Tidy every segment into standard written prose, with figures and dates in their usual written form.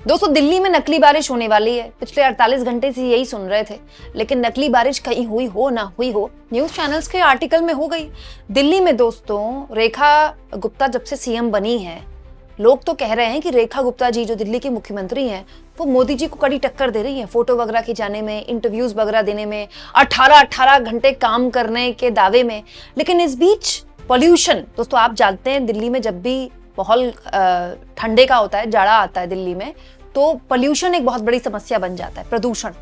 दोस्तों दिल्ली में नकली बारिश होने वाली है। पिछले 48 घंटे से यही सुन रहे थे, लेकिन नकली बारिश कहीं हुई हो ना हुई हो, न्यूज चैनल्स के आर्टिकल में हो गई। दिल्ली में दोस्तों रेखा गुप्ता जब से सीएम बनी है, लोग तो कह रहे हैं कि रेखा गुप्ता जी जो दिल्ली की मुख्यमंत्री हैं वो मोदी जी को कड़ी टक्कर दे रही हैं, फोटो वगैरह खिंचाने में, इंटरव्यूज वगैरह देने में, 18 घंटे काम करने के दावे में। लेकिन इस बीच पॉल्यूशन, दोस्तों आप जानते हैं दिल्ली में जब भी माहौल ठंडे का होता है, जाड़ा आता है दिल्ली में, तो पॉल्यूशन एक बहुत बड़ी समस्या बन जाता है। प्रदूषण,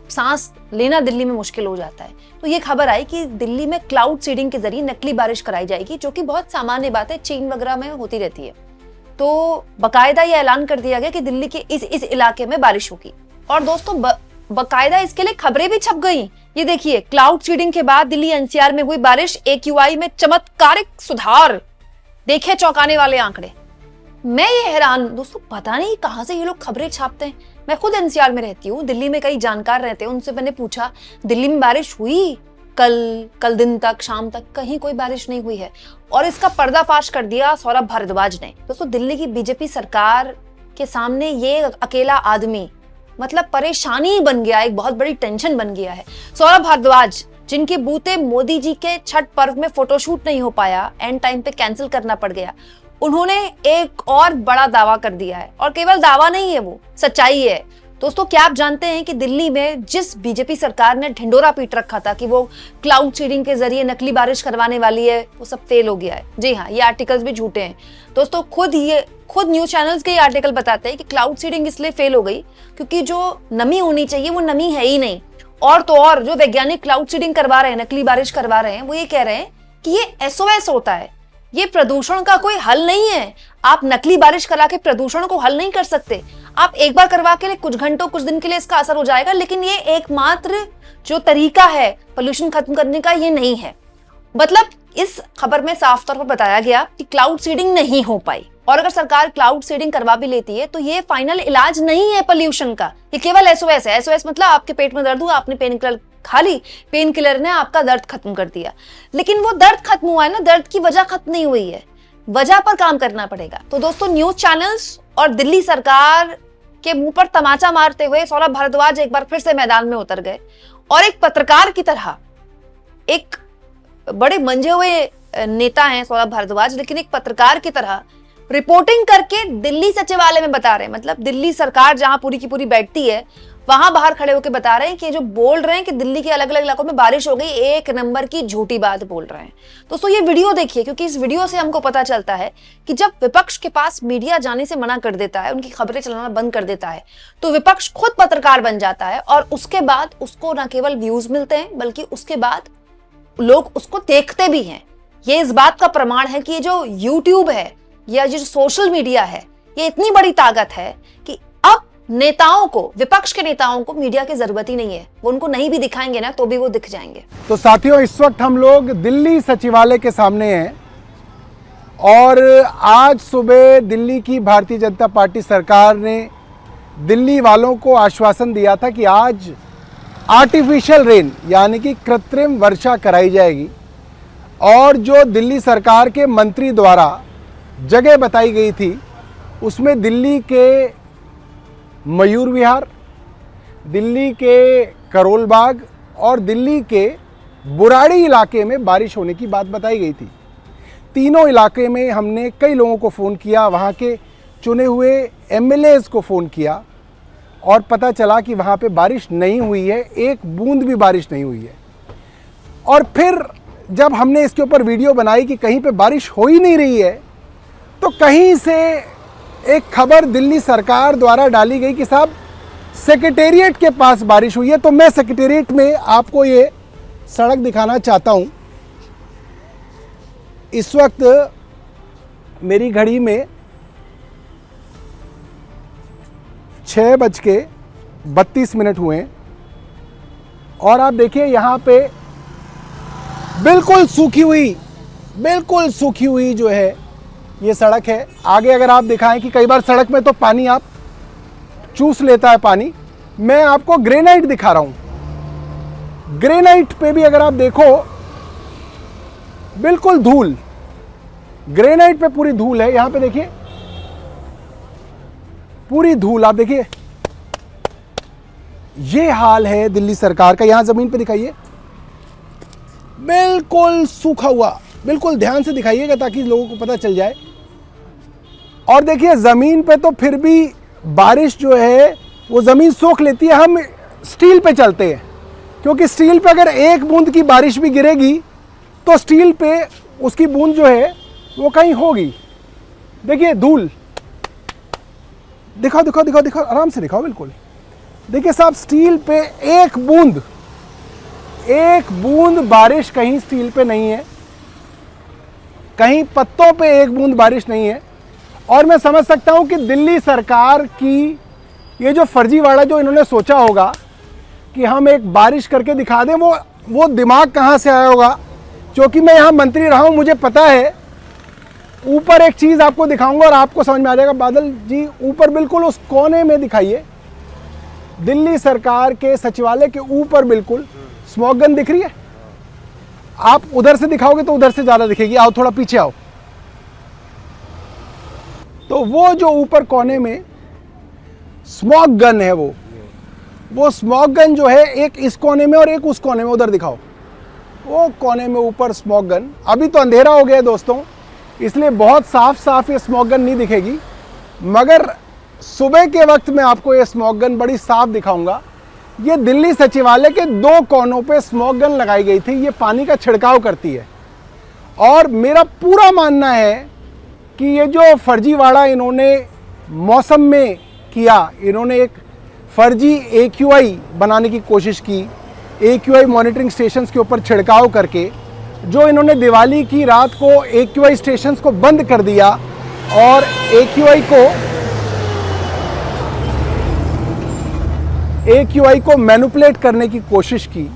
सांस लेना दिल्ली में मुश्किल हो जाता है। तो ये खबर आई कि दिल्ली में क्लाउड सीडिंग के जरिए नकली बारिश कराई जाएगी, जो कि बहुत सामान्य बात है, चीन वगैरह में होती रहती है। तो बकायदा ये ऐलान कर दिया गया कि दिल्ली के इस इलाके में बारिश होगी। और दोस्तों बकायदा इसके लिए खबरें भी छप गई। ये देखिए, क्लाउड सीडिंग के बाद दिल्ली एनसीआर में हुई बारिश, AQI में चमत्कारिक सुधार, देखे चौंकाने वाले आंकड़े। मैं ये हैरान दोस्तों, पता नहीं कहां से ये लोग खबरें छापते हैं। मैं खुद एनसीआर में रहती हूँ, दिल्ली में कई जानकार रहते हैं, उनसे मैंने पूछा दिल्ली में बारिश हुई? कल दिन तक, शाम तक कहीं कोई बारिश नहीं हुई है। और इसका पर्दाफाश कर दिया सौरभ भारद्वाज ने। दोस्तों दिल्ली की बीजेपी सरकार के सामने ये अकेला आदमी मतलब परेशानी बन गया, एक बहुत बड़ी टेंशन बन गया है। सौरभ भारद्वाज, जिनके बूते मोदी जी के छठ पर्व में फोटोशूट नहीं हो पाया, एंड टाइम पे कैंसिल करना पड़ गया, उन्होंने एक और बड़ा दावा कर दिया है। और केवल दावा नहीं है, वो सच्चाई है। दोस्तों क्या आप जानते हैं कि दिल्ली में जिस बीजेपी सरकार ने ढिंडोरा पीट रखा था कि वो क्लाउड सीडिंग के जरिए नकली बारिश करवाने वाली है, वो सब फेल हो गया है। जी हाँ, ये आर्टिकल्स भी झूठे हैं दोस्तों। खुद न्यूज चैनल्स के आर्टिकल बताते हैं कि क्लाउड सीडिंग इसलिए फेल हो गई क्योंकि जो नमी होनी चाहिए वो नमी है ही नहीं। और तो और जो वैज्ञानिक क्लाउड सीडिंग करवा रहे हैं, नकली बारिश करवा रहे हैं, वो ये कह रहे हैं कि ये SOS होता है, ये प्रदूषण का कोई हल नहीं है। आप नकली बारिश करा के प्रदूषण को हल नहीं कर सकते। आप एक बार करवा के लिए कुछ घंटों, कुछ दिन के लिए इसका असर हो जाएगा, लेकिन ये एकमात्र जो तरीका है पोल्यूशन खत्म करने का, ये नहीं है। मतलब इस खबर में साफ तौर पर बताया गया कि क्लाउड सीडिंग नहीं हो पाई। और अगर सरकार क्लाउड सीडिंग करवा भी लेती है तो ये फाइनल इलाज नहीं है पोल्यूशन का, ये केवल SOS है। SOS मतलब आपके पेट में दर्द हुआ, आपने पेन किलर खा ली, पेन किलर ने आपका दर्द खत्म कर दिया। लेकिन वो दर्द खत्म हुआ है ना, दर्द की वजह खत्म नहीं हुई है, वजह पर काम करना पड़ेगा। तो दोस्तों न्यूज चैनल्स और दिल्ली सरकार के मुंह पर तमाचा मारते हुए सौरभ भारद्वाज एक बार फिर से मैदान में उतर गए और एक पत्रकार की तरह, एक बड़े मंजे हुए नेता हैं सौरभ भारद्वाज, लेकिन एक पत्रकार की तरह रिपोर्टिंग करके दिल्ली सचिवालय में बता रहे हैं। मतलब दिल्ली सरकार जहां पूरी की पूरी बैठती है, वहां बाहर खड़े होकर बता रहे हैं कि जो बोल रहे हैं कि दिल्ली के अलग अलग इलाकों में बारिश हो गई, एक नंबर की झूठी बात बोल रहे हैं। दोस्तों ये वीडियो देखिए, क्योंकि इस वीडियो से हमको पता चलता है कि जब विपक्ष के पास मीडिया जाने से मना कर देता है, उनकी खबरें चलाना बंद कर देता है, तो विपक्ष खुद पत्रकार बन जाता है। और उसके बाद उसको न केवल व्यूज मिलते हैं, बल्कि उसके बाद लोग उसको देखते भी हैं। ये इस बात का प्रमाण है कि ये जो यूट्यूब है या जो सोशल मीडिया है, ये इतनी बड़ी ताकत है कि अब नेताओं को, विपक्ष के नेताओं को मीडिया की जरूरत ही नहीं है। वो उनको नहीं भी दिखाएंगे ना तो भी वो दिख जाएंगे। तो साथियों, इस वक्त हम लोग दिल्ली सचिवालय के सामने हैं और आज सुबह दिल्ली की भारतीय जनता पार्टी सरकार ने दिल्ली वालों को आश्वासन दिया था कि आज आर्टिफिशियल रेन यानी कि कृत्रिम वर्षा कराई जाएगी। और जो दिल्ली सरकार के मंत्री द्वारा जगह बताई गई थी, उसमें दिल्ली के मयूर विहार, दिल्ली के करोल बाग और दिल्ली के बुराड़ी इलाके में बारिश होने की बात बताई गई थी। तीनों इलाके में हमने कई लोगों को फ़ोन किया, वहाँ के चुने हुए MLAs को फ़ोन किया और पता चला कि वहाँ पे बारिश नहीं हुई है, एक बूंद भी बारिश नहीं हुई है। और फिर जब हमने इसके ऊपर वीडियो बनाई कि कहीं पे बारिश हो ही नहीं रही है, तो कहीं से एक खबर दिल्ली सरकार द्वारा डाली गई कि साहब सेक्रेटेरिएट के पास बारिश हुई है। तो मैं सेक्रेटेरिएट में आपको ये सड़क दिखाना चाहता हूँ। इस वक्त मेरी घड़ी में 6:32 हुए हैं और आप देखिए यहाँ पे बिल्कुल सूखी हुई जो है ये सड़क है। आगे अगर आप दिखाएं कि कई बार सड़क में तो पानी आप चूस लेता है पानी। मैं आपको ग्रेनाइट दिखा रहा हूं। ग्रेनाइट पे भी अगर आप देखो बिल्कुल धूल, ग्रेनाइट पे पूरी धूल है। यहां पे देखिए पूरी धूल। आप देखिए ये हाल है दिल्ली सरकार का। यहां जमीन पे दिखाइए, बिल्कुल सूखा हुआ, बिल्कुल ध्यान से दिखाइएगा ताकि लोगों को पता चल जाए। और देखिए जमीन पे तो फिर भी बारिश जो है वो जमीन सोख लेती है। हम स्टील पे चलते हैं क्योंकि स्टील पे अगर एक बूंद की बारिश भी गिरेगी तो स्टील पे उसकी बूंद जो है वो कहीं होगी। देखिए धूल, दिखाओ दिखाओ दिखाओ दिखाओ, आराम से दिखाओ, बिल्कुल। देखिए साहब, स्टील पे एक बूंद बारिश कहीं स्टील पे नहीं है, कहीं पत्तों पे एक बूंद बारिश नहीं है। और मैं समझ सकता हूं कि दिल्ली सरकार की ये जो फर्जीवाड़ा जो इन्होंने सोचा होगा कि हम एक बारिश करके दिखा दें, वो दिमाग कहां से आया होगा। क्योंकि मैं यहां मंत्री रहा हूं, मुझे पता है। ऊपर एक चीज आपको दिखाऊंगा और आपको समझ में आ जाएगा। बादल जी ऊपर बिल्कुल उस कोने में दिखाइए, दिल्ली सरकार के सचिवालय के ऊपर बिल्कुल स्मॉग गन दिख रही है। आप उधर से दिखाओगे तो उधर से ज्यादा दिखेगी। आओ थोड़ा पीछे आओ। तो वो जो ऊपर कोने में स्मॉग गन है, वो स्मॉग गन जो है एक इस कोने में और एक उस कोने में, उधर दिखाओ। वो कोने में ऊपर स्मॉग गन। अभी तो अंधेरा हो गया दोस्तों, इसलिए बहुत साफ साफ ये स्मॉग गन नहीं दिखेगी, मगर सुबह के वक्त में आपको ये स्मॉग गन बड़ी साफ दिखाऊंगा। ये दिल्ली सचिवालय के 2 कोनों पे स्मॉग गन लगाई गई थी। ये पानी का छिड़काव करती है। और मेरा पूरा मानना है कि ये जो फर्जीवाड़ा इन्होंने मौसम में किया, इन्होंने एक फर्जी AQI बनाने की कोशिश की, AQI मॉनिटरिंग स्टेशंस के ऊपर छिड़काव करके, जो इन्होंने दिवाली की रात को AQI स्टेशंस को बंद कर दिया और AQI को मैनिपुलेट करने की कोशिश की।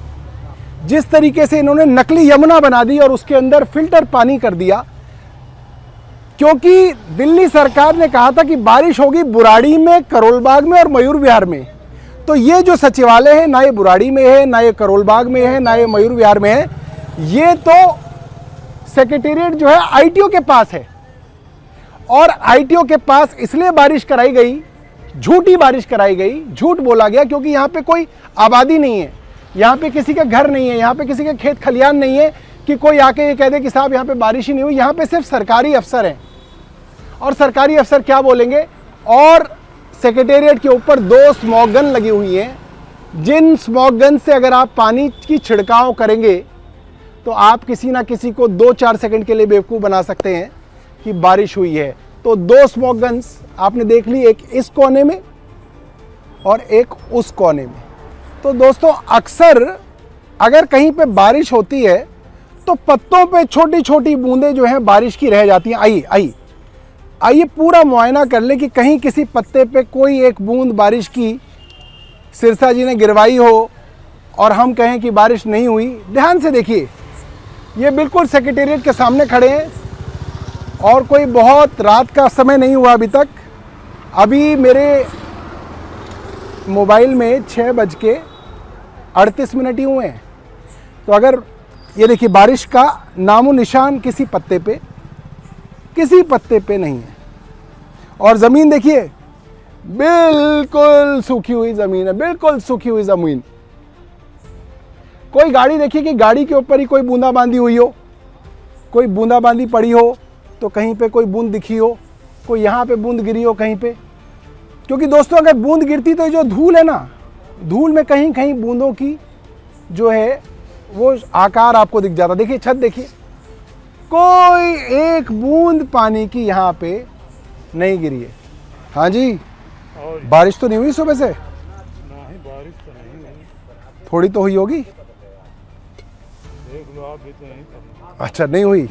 जिस तरीके से इन्होंने नकली यमुना बना दी और उसके अंदर फिल्टर पानी कर दिया, क्योंकि दिल्ली सरकार ने कहा था कि बारिश होगी बुराड़ी में, करोलबाग में और मयूर विहार में। तो ये जो सचिवालय है, ना ये बुराड़ी में है, ना ये करोलबाग में है, ना ये मयूर विहार में है, ये तो सेक्रेटेरिएट जो है ITO के पास है। और ITO के पास इसलिए बारिश कराई गई, झूठी बारिश कराई गई, झूठ बोला गया, क्योंकि यहाँ पे कोई आबादी नहीं है, यहाँ पे किसी का घर नहीं है, यहाँ पे किसी का खेत खलियान नहीं है कि कोई आके ये कह दे कि साहब यहाँ पे बारिश ही नहीं हुई। यहाँ पे सिर्फ सरकारी अफसर हैं और सरकारी अफसर क्या बोलेंगे। और सेक्रेटेरिएट के ऊपर 2 स्मॉग गन लगी हुई हैं, जिन स्मॉग गन से अगर आप पानी की छिड़काव करेंगे तो आप किसी ना किसी को 2-4 सेकंड के लिए बेवकूफ़ बना सकते हैं कि बारिश हुई है। तो 2 स्मॉग गन्स आपने देख ली, एक इस कोने में और एक उस कोने में। तो दोस्तों अक्सर अगर कहीं पे बारिश होती है तो पत्तों पे छोटी छोटी बूंदें जो हैं बारिश की रह जाती हैं। आइए पूरा मुआयना कर लें कि कहीं किसी पत्ते पे कोई एक बूंद बारिश की सिरसा जी ने गिरवाई हो और हम कहें कि बारिश नहीं हुई। ध्यान से देखिए, ये बिल्कुल सेक्रेटेरिएट के सामने खड़े हैं और कोई बहुत रात का समय नहीं हुआ अभी तक। अभी मेरे मोबाइल में 6:38 ही हुए हैं। तो अगर ये देखिए, बारिश का नामो निशान किसी पत्ते पे नहीं है। और ज़मीन देखिए, बिल्कुल सूखी हुई ज़मीन है, बिल्कुल सूखी हुई ज़मीन। कोई गाड़ी देखिए कि गाड़ी के ऊपर ही कोई बूंदाबांदी हुई हो, कोई बूंदाबांदी पड़ी हो तो कहीं पे कोई बूंद दिखी हो, कोई यहाँ पे बूंद गिरी हो कहीं पे। क्योंकि दोस्तों अगर बूंद गिरती तो जो धूल है ना, धूल में कहीं कहीं बूंदों की जो है वो आकार आपको दिख जाता। देखिए छत देखिए, कोई एक बूंद पानी की यहाँ पे नहीं गिरी है। हाँ जी, बारिश तो नहीं हुई सुबह से? नहीं, बारिश तो नहीं हुई। थोड़ी तो हुई होगी। देख लो आप भी तो नहीं करना। अच्छा, नहीं हुई।